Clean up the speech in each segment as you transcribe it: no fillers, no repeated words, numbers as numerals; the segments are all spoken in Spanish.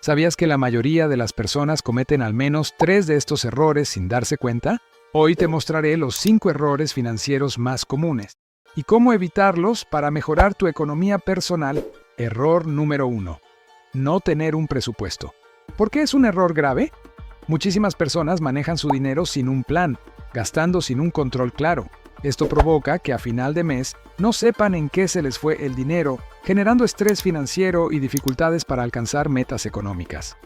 ¿Sabías que la mayoría de las personas cometen al menos 3 de estos errores sin darse cuenta? Hoy te mostraré los 5 errores financieros más comunes y cómo evitarlos para mejorar tu economía personal. Error número 1. No tener un presupuesto. ¿Por qué es un error grave? Muchísimas personas manejan su dinero sin un plan, gastando sin un control claro. Esto provoca que a final de mes no sepan en qué se les fue el dinero, generando estrés financiero y dificultades para alcanzar metas económicas.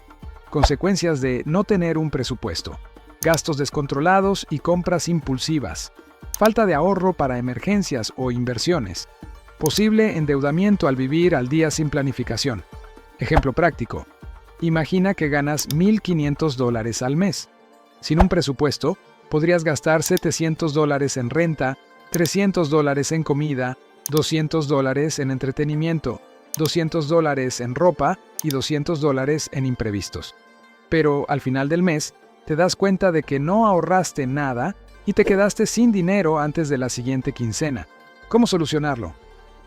Consecuencias de no tener un presupuesto: gastos descontrolados y compras impulsivas, falta de ahorro para emergencias o inversiones, posible endeudamiento al vivir al día sin planificación. Ejemplo práctico: imagina que ganas $1,500 al mes. Sin un presupuesto, podrías gastar $700 en renta, $300 en comida, $200 en entretenimiento, $200 en ropa y $200 en imprevistos. Pero al final del mes, te das cuenta de que no ahorraste nada y te quedaste sin dinero antes de la siguiente quincena. ¿Cómo solucionarlo?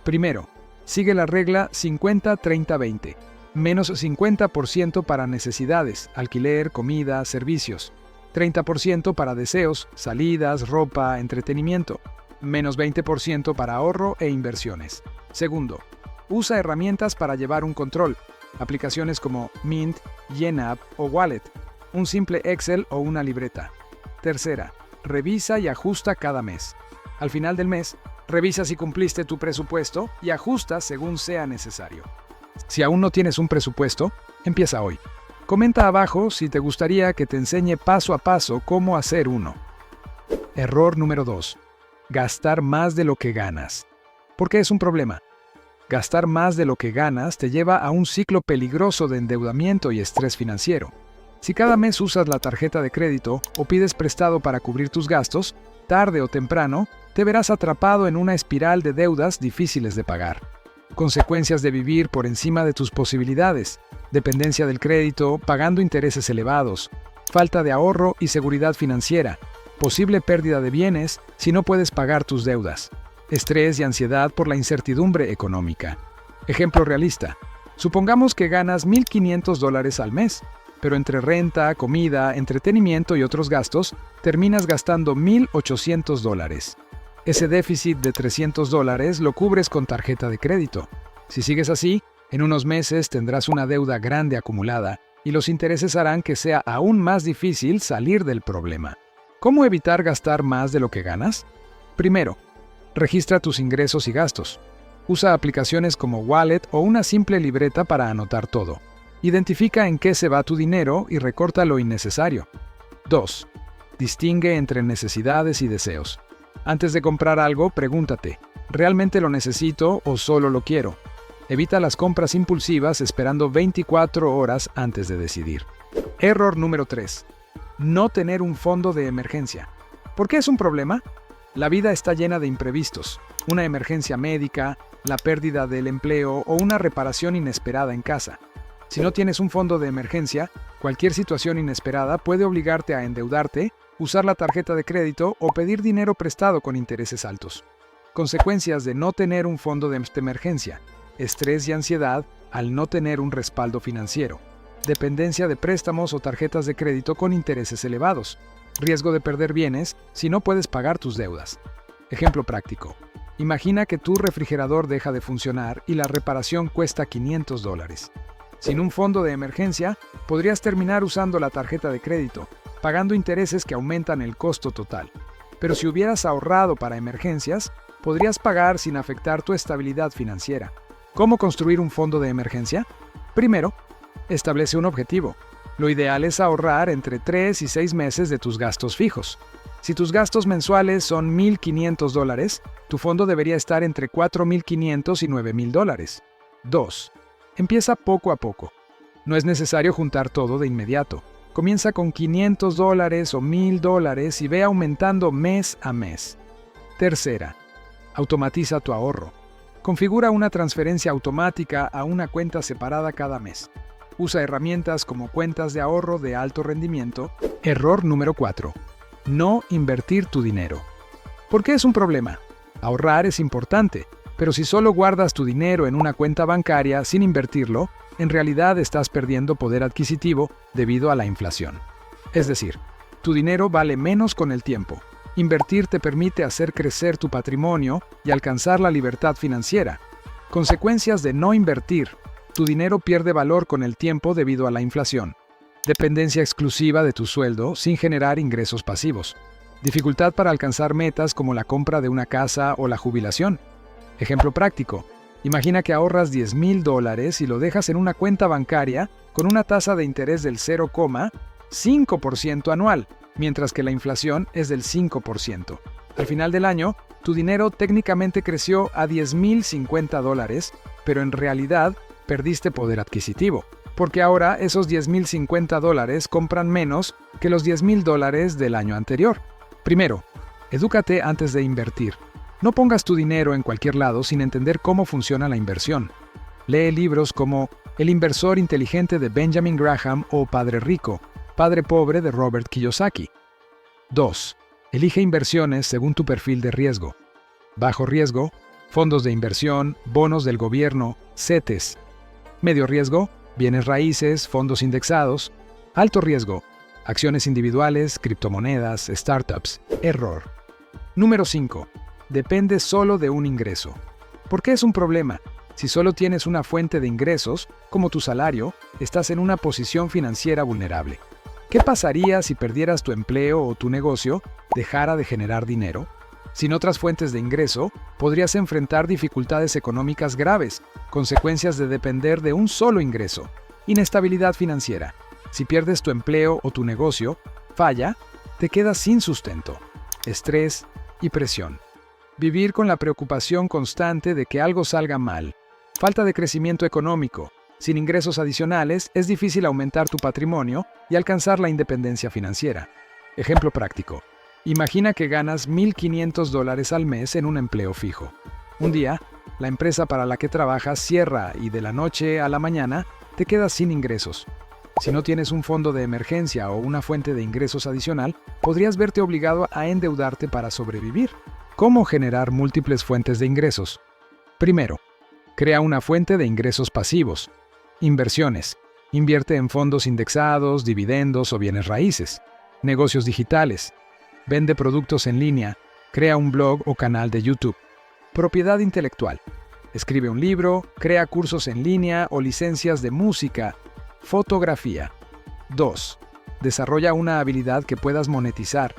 Primero, sigue la regla 50-30-20. Menos 50% para necesidades, alquiler, comida, servicios. 30% para deseos, salidas, ropa, entretenimiento. Menos 20% para ahorro e inversiones. Segundo, usa herramientas para llevar un control. Aplicaciones como Mint, YNAB o Wallet. Un simple Excel o una libreta. Tercera, revisa y ajusta cada mes. Al final del mes, revisa si cumpliste tu presupuesto y ajusta según sea necesario. Si aún no tienes un presupuesto, empieza hoy. Comenta abajo si te gustaría que te enseñe paso a paso cómo hacer uno. Error número 2. Gastar más de lo que ganas. ¿Por qué es un problema? Gastar más de lo que ganas te lleva a un ciclo peligroso de endeudamiento y estrés financiero. Si cada mes usas la tarjeta de crédito o pides prestado para cubrir tus gastos, tarde o temprano, te verás atrapado en una espiral de deudas difíciles de pagar. Consecuencias de vivir por encima de tus posibilidades: dependencia del crédito, pagando intereses elevados, falta de ahorro y seguridad financiera, posible pérdida de bienes si no puedes pagar tus deudas, estrés y ansiedad por la incertidumbre económica. Ejemplo realista: supongamos que ganas $1,500 al mes, pero entre renta, comida, entretenimiento y otros gastos, terminas gastando $1,800. Ese déficit de $300 lo cubres con tarjeta de crédito. Si sigues así, en unos meses tendrás una deuda grande acumulada y los intereses harán que sea aún más difícil salir del problema. ¿Cómo evitar gastar más de lo que ganas? Primero, registra tus ingresos y gastos. Usa aplicaciones como Wallet o una simple libreta para anotar todo. Identifica en qué se va tu dinero y recorta lo innecesario. 2. Distingue entre necesidades y deseos. Antes de comprar algo, pregúntate: ¿realmente lo necesito o solo lo quiero? Evita las compras impulsivas esperando 24 horas antes de decidir. Error número 3. No tener un fondo de emergencia. ¿Por qué es un problema? La vida está llena de imprevistos: una emergencia médica, la pérdida del empleo o una reparación inesperada en casa. Si no tienes un fondo de emergencia, cualquier situación inesperada puede obligarte a endeudarte, usar la tarjeta de crédito o pedir dinero prestado con intereses altos. Consecuencias de no tener un fondo de emergencia: estrés y ansiedad al no tener un respaldo financiero, dependencia de préstamos o tarjetas de crédito con intereses elevados, riesgo de perder bienes si no puedes pagar tus deudas. Ejemplo práctico: imagina que tu refrigerador deja de funcionar y la reparación cuesta $500. Sin un fondo de emergencia, podrías terminar usando la tarjeta de crédito, pagando intereses que aumentan el costo total. Pero si hubieras ahorrado para emergencias, podrías pagar sin afectar tu estabilidad financiera. ¿Cómo construir un fondo de emergencia? Primero, establece un objetivo. Lo ideal es ahorrar entre 3 y 6 meses de tus gastos fijos. Si tus gastos mensuales son $1,500, tu fondo debería estar entre $4,500 y $9,000. 2. Empieza poco a poco. No es necesario juntar todo de inmediato. Comienza con $500 o $1,000 y ve aumentando mes a mes. Tercera, automatiza tu ahorro. Configura una transferencia automática a una cuenta separada cada mes. Usa herramientas como cuentas de ahorro de alto rendimiento. Error número 4. No invertir tu dinero. ¿Por qué es un problema? Ahorrar es importante, Pero si solo guardas tu dinero en una cuenta bancaria sin invertirlo, en realidad estás perdiendo poder adquisitivo debido a la inflación. Es decir, tu dinero vale menos con el tiempo. Invertir te permite hacer crecer tu patrimonio y alcanzar la libertad financiera. Consecuencias de no invertir. Tu dinero pierde valor con el tiempo debido a la inflación. Dependencia exclusiva de tu sueldo sin generar ingresos pasivos. Dificultad para alcanzar metas como la compra de una casa o la jubilación. Ejemplo práctico. Imagina que ahorras $10,000 y lo dejas en una cuenta bancaria con una tasa de interés del 0,5% anual, mientras que la inflación es del 5%. Al final del año, tu dinero técnicamente creció a $10,050, pero en realidad perdiste poder adquisitivo, porque ahora esos $10,050 compran menos que los $10,000 del año anterior. Primero, edúcate antes de invertir. No pongas tu dinero en cualquier lado sin entender cómo funciona la inversión. Lee libros como El inversor inteligente de Benjamin Graham o Padre Rico, Padre Pobre de Robert Kiyosaki. 2. Elige inversiones según tu perfil de riesgo. Bajo riesgo, fondos de inversión, bonos del gobierno, CETES. Medio riesgo, bienes raíces, fondos indexados. Alto riesgo, acciones individuales, criptomonedas, startups. Error. Número 5. Depende solo de un ingreso. ¿Por qué es un problema? Si solo tienes una fuente de ingresos, como tu salario, estás en una posición financiera vulnerable. ¿Qué pasaría si perdieras tu empleo o tu negocio dejara de generar dinero? Sin otras fuentes de ingreso, podrías enfrentar dificultades económicas graves, consecuencias de depender de un solo ingreso. Inestabilidad financiera. Si pierdes tu empleo o tu negocio, falla, te quedas sin sustento. Estrés y presión. Vivir con la preocupación constante de que algo salga mal. Falta de crecimiento económico. Sin ingresos adicionales, es difícil aumentar tu patrimonio y alcanzar la independencia financiera. Ejemplo práctico. Imagina que ganas $1,500 al mes en un empleo fijo. Un día, la empresa para la que trabajas cierra y de la noche a la mañana te quedas sin ingresos. Si no tienes un fondo de emergencia o una fuente de ingresos adicional, podrías verte obligado a endeudarte para sobrevivir. ¿Cómo generar múltiples fuentes de ingresos? Primero, crea una fuente de ingresos pasivos. Inversiones. Invierte en fondos indexados, dividendos o bienes raíces. Negocios digitales. Vende productos en línea. Crea un blog o canal de YouTube. Propiedad intelectual. Escribe un libro, crea cursos en línea o licencias de música. Fotografía. 2. Desarrolla una habilidad que puedas monetizar.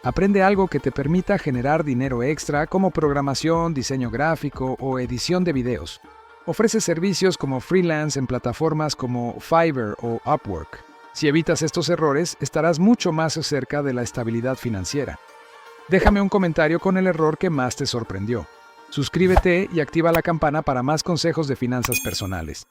Aprende algo que te permita generar dinero extra como programación, diseño gráfico o edición de videos. Ofrece servicios como freelance en plataformas como Fiverr o Upwork. Si evitas estos errores, estarás mucho más cerca de la estabilidad financiera. Déjame un comentario con el error que más te sorprendió. Suscríbete y activa la campana para más consejos de finanzas personales.